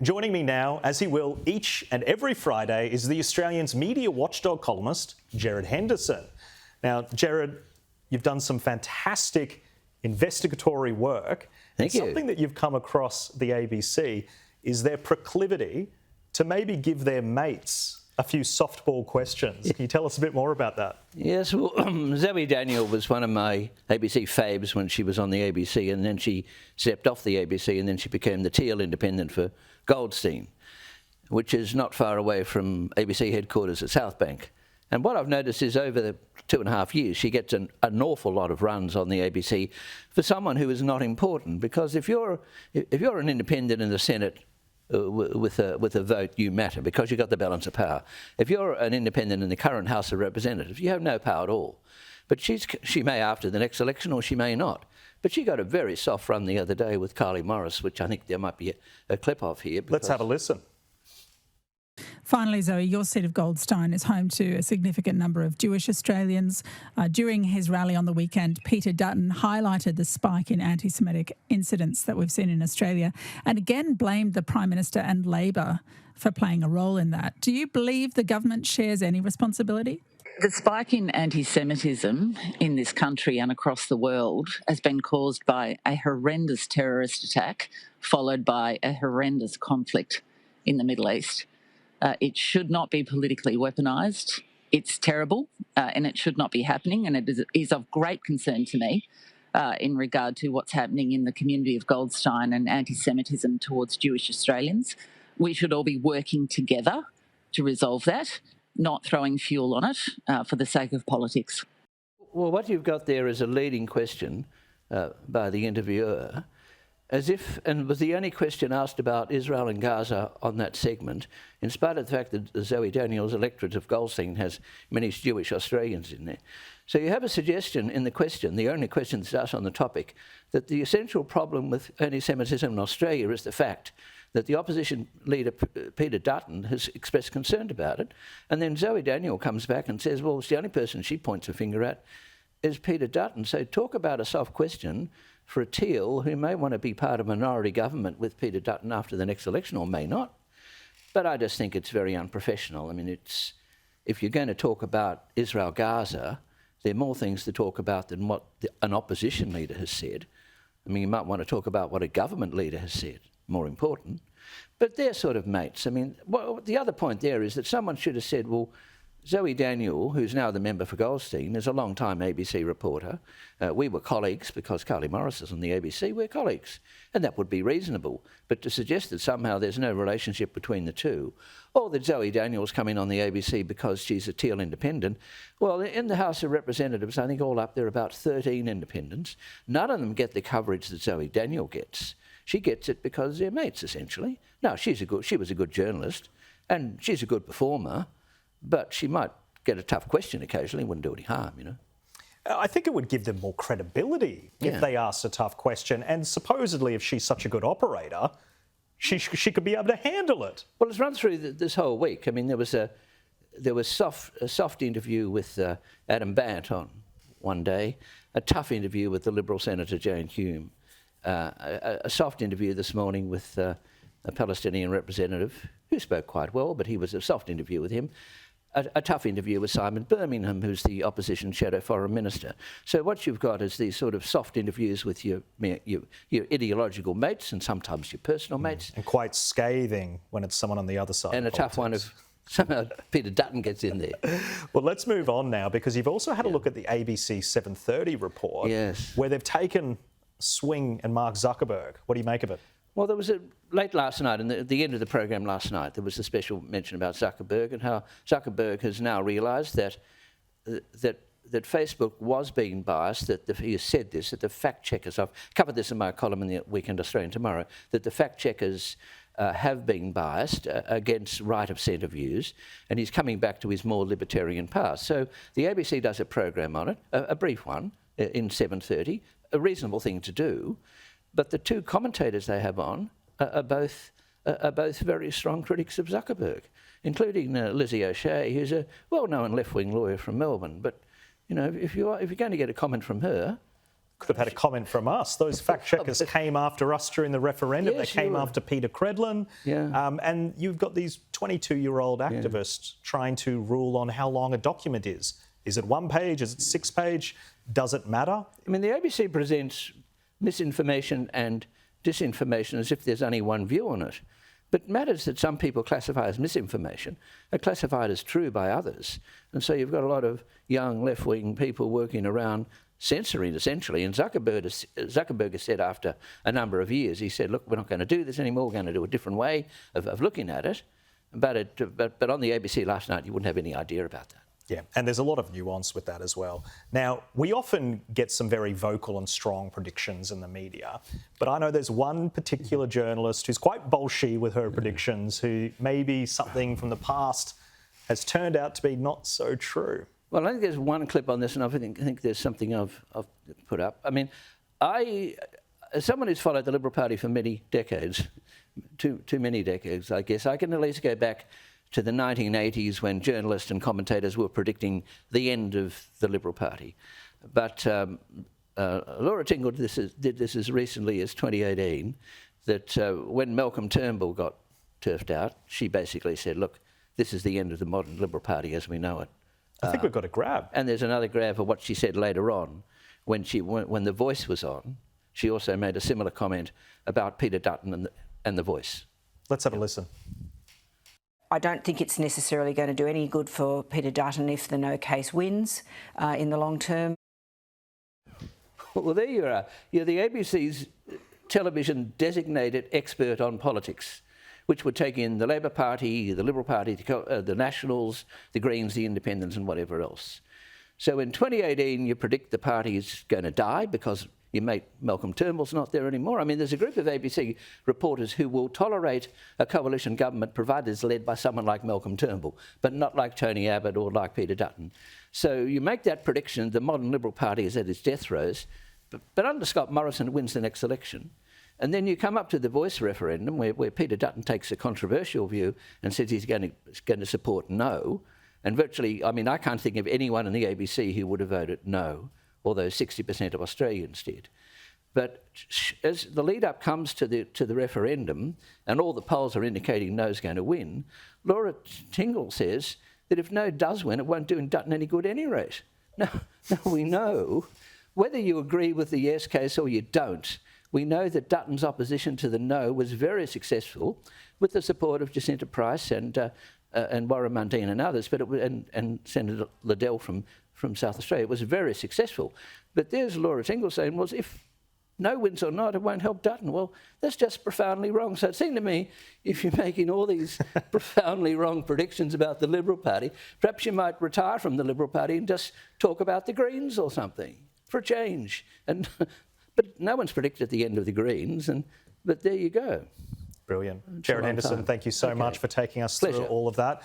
Joining me now, as he will each and every Friday, is the Australian's media watchdog columnist, Gerard Henderson. Now, Gerard, you've done some fantastic investigatory work. Thank you. Something that you've come across the ABC is their proclivity to maybe give their mates a few softball questions. Can you tell us a bit more about that? Yes, well, Zoe Daniel was one of my ABC faves when she was on the ABC, and then she stepped off the ABC, and then she became the Teal Independent for Goldstein, which is not far away from ABC headquarters at South Bank. And what I've noticed is over the 2.5 years, she gets an awful lot of runs on the ABC for someone who is not important. Because if you're an independent in the Senate with a vote, you matter because you've got the balance of power. If you're an independent in the current House of Representatives, you have no power at all. But she may after the next election, or she may not. But she got a very soft run the other day with Kylie Morris, which I think there might be a clip of here. Let's have a listen. Finally, Zoe, your seat of Goldstein is home to a significant number of Jewish Australians. During his rally on the weekend, Peter Dutton highlighted the spike in anti-Semitic incidents that we've seen in Australia and again blamed the Prime Minister and Labor for playing a role in that. Do you believe the government shares any responsibility? The spike in anti-Semitism in this country and across the world has been caused by a horrendous terrorist attack followed by a horrendous conflict in the Middle East. It should not be politically weaponised. It's terrible and it should not be happening, and it is of great concern to me in regard to what's happening in the community of Goldstein and anti-Semitism towards Jewish Australians. We should all be working together to resolve that, not throwing fuel on it for the sake of politics. Well, what you've got there is a leading question by the interviewer, and was the only question asked about Israel and Gaza on that segment, in spite of the fact that Zoe Daniel's electorate of Goldstein has many Jewish Australians in there. So you have a suggestion in the question, the only question that's asked on the topic, that the essential problem with anti-Semitism in Australia is the fact that the opposition leader, Peter Dutton, has expressed concern about it. And then Zoe Daniel comes back and says, well, it's the only person she points a finger at is Peter Dutton. So talk about a soft question for a Teal who may want to be part of a minority government with Peter Dutton after the next election, or may not. But I just think it's very unprofessional. I mean, if you're going to talk about Israel-Gaza, there are more things to talk about than what an opposition leader has said. I mean, you might want to talk about what a government leader has said, more important. But they're sort of mates. I mean, the other point there is that someone should have said, well, Zoe Daniel, who's now the member for Goldstein, is a long-time ABC reporter. We were colleagues because Kylie Morris is on the ABC. We're colleagues, and that would be reasonable. But to suggest that somehow there's no relationship between the two, or that Zoe Daniel's come in on the ABC because she's a Teal independent, well, in the House of Representatives, I think all up there are about 13 independents. None of them get the coverage that Zoe Daniel gets. She gets it because they're mates, essentially. Now, she was a good journalist, and she's a good performer, but she might get a tough question occasionally, wouldn't do any harm, you know. I think it would give them more credibility if they asked a tough question. And supposedly, if she's such a good operator, she could be able to handle it. Well, let's run through this whole week. I mean, there was a soft interview with Adam Bant on one day, a tough interview with the Liberal Senator Jane Hume, a soft interview this morning with a Palestinian representative who spoke quite well, but he was a soft interview with him. A tough interview with Simon Birmingham, who's the opposition shadow foreign minister. So what you've got is these sort of soft interviews with your ideological mates and sometimes your personal mates. And quite scathing when it's someone on the other side. And a tough one if somehow Peter Dutton gets in there. Well, let's move on now, because you've also had a look at the ABC 7:30 report, where they've taken swing and Mark Zuckerberg. What do you make of it? Well, there was late last night, and at the end of the program last night, there was a special mention about Zuckerberg and how Zuckerberg has now realised that Facebook was being biased, he has said this, that the fact checkers, I've covered this in my column in the Weekend Australian tomorrow, that the fact checkers have been biased against right of centre views, and he's coming back to his more libertarian past. So the ABC does a program on it, a brief one, in 7:30, a reasonable thing to do. But the two commentators they have on are both very strong critics of Zuckerberg, including Lizzie O'Shea, who's a well-known left-wing lawyer from Melbourne. But you know, if you're going to get a comment from her, Could have had a comment from us. Those fact checkers came after us during the referendum. Yes, they came after Peter Credlin. Yeah. And you've got these 22-year-old activists trying to rule on how long a document is. Is it 1 page? Is it 6 page? Does it matter? I mean, the ABC presents misinformation and disinformation as if there's only one view on it. But matters that some people classify as misinformation are classified as true by others. And so you've got a lot of young left-wing people working around censoring, essentially. And Zuckerberg has said after a number of years, he said, look, we're not going to do this anymore, we're going to do a different way of looking at it. But on the ABC last night, you wouldn't have any idea about that. Yeah, and there's a lot of nuance with that as well. Now, we often get some very vocal and strong predictions in the media, but I know there's one particular journalist who's quite bolshy with her predictions, who maybe something from the past has turned out to be not so true. Well, I think there's one clip on this, and I think there's something I've put up. I mean, as someone who's followed the Liberal Party for many decades, too many decades, I guess, I can at least go back to the 1980s when journalists and commentators were predicting the end of the Liberal Party. But Laura Tingle did this as recently as 2018, that when Malcolm Turnbull got turfed out, she basically said, look, this is the end of the modern Liberal Party as we know it. I think we've got a grab. And there's another grab of what she said later on. When The Voice was on, she also made a similar comment about Peter Dutton and The Voice. Let's have a listen. I don't think it's necessarily going to do any good for Peter Dutton if the no case wins in the long term. Well, there you are. You're the ABC's television designated expert on politics, which would take in the Labor Party, the Liberal Party, the Nationals, the Greens, the Independents and whatever else. So in 2018, you predict the party is going to die because you make Malcolm Turnbull's not there anymore. I mean, there's a group of ABC reporters who will tolerate a coalition government provided it's led by someone like Malcolm Turnbull, but not like Tony Abbott or like Peter Dutton. So you make that prediction, the modern Liberal Party is at its death throes, but under Scott Morrison it wins the next election. And then you come up to the Voice referendum where Peter Dutton takes a controversial view and says he's going to support no. And virtually, I mean, I can't think of anyone in the ABC who would have voted no, although 60% of Australians did. But as the lead-up comes to the referendum, and all the polls are indicating no's going to win, Laura Tingle says that if no does win, it won't do Dutton any good at any rate. Now, we know, whether you agree with the yes case or you don't, we know that Dutton's opposition to the no was very successful with the support of Jacinta Price and Warren Mundine and others, but and Senator Liddell from South Australia. It was very successful. But there's Laura Tingle saying, well, if no wins or not, it won't help Dutton. Well, that's just profoundly wrong. So it seemed to me, if you're making all these profoundly wrong predictions about the Liberal Party, perhaps you might retire from the Liberal Party and just talk about the Greens or something for a change. But no one's predicted the end of the Greens, but there you go. Brilliant. Gerard Henderson, thank you so much for taking us through all of that.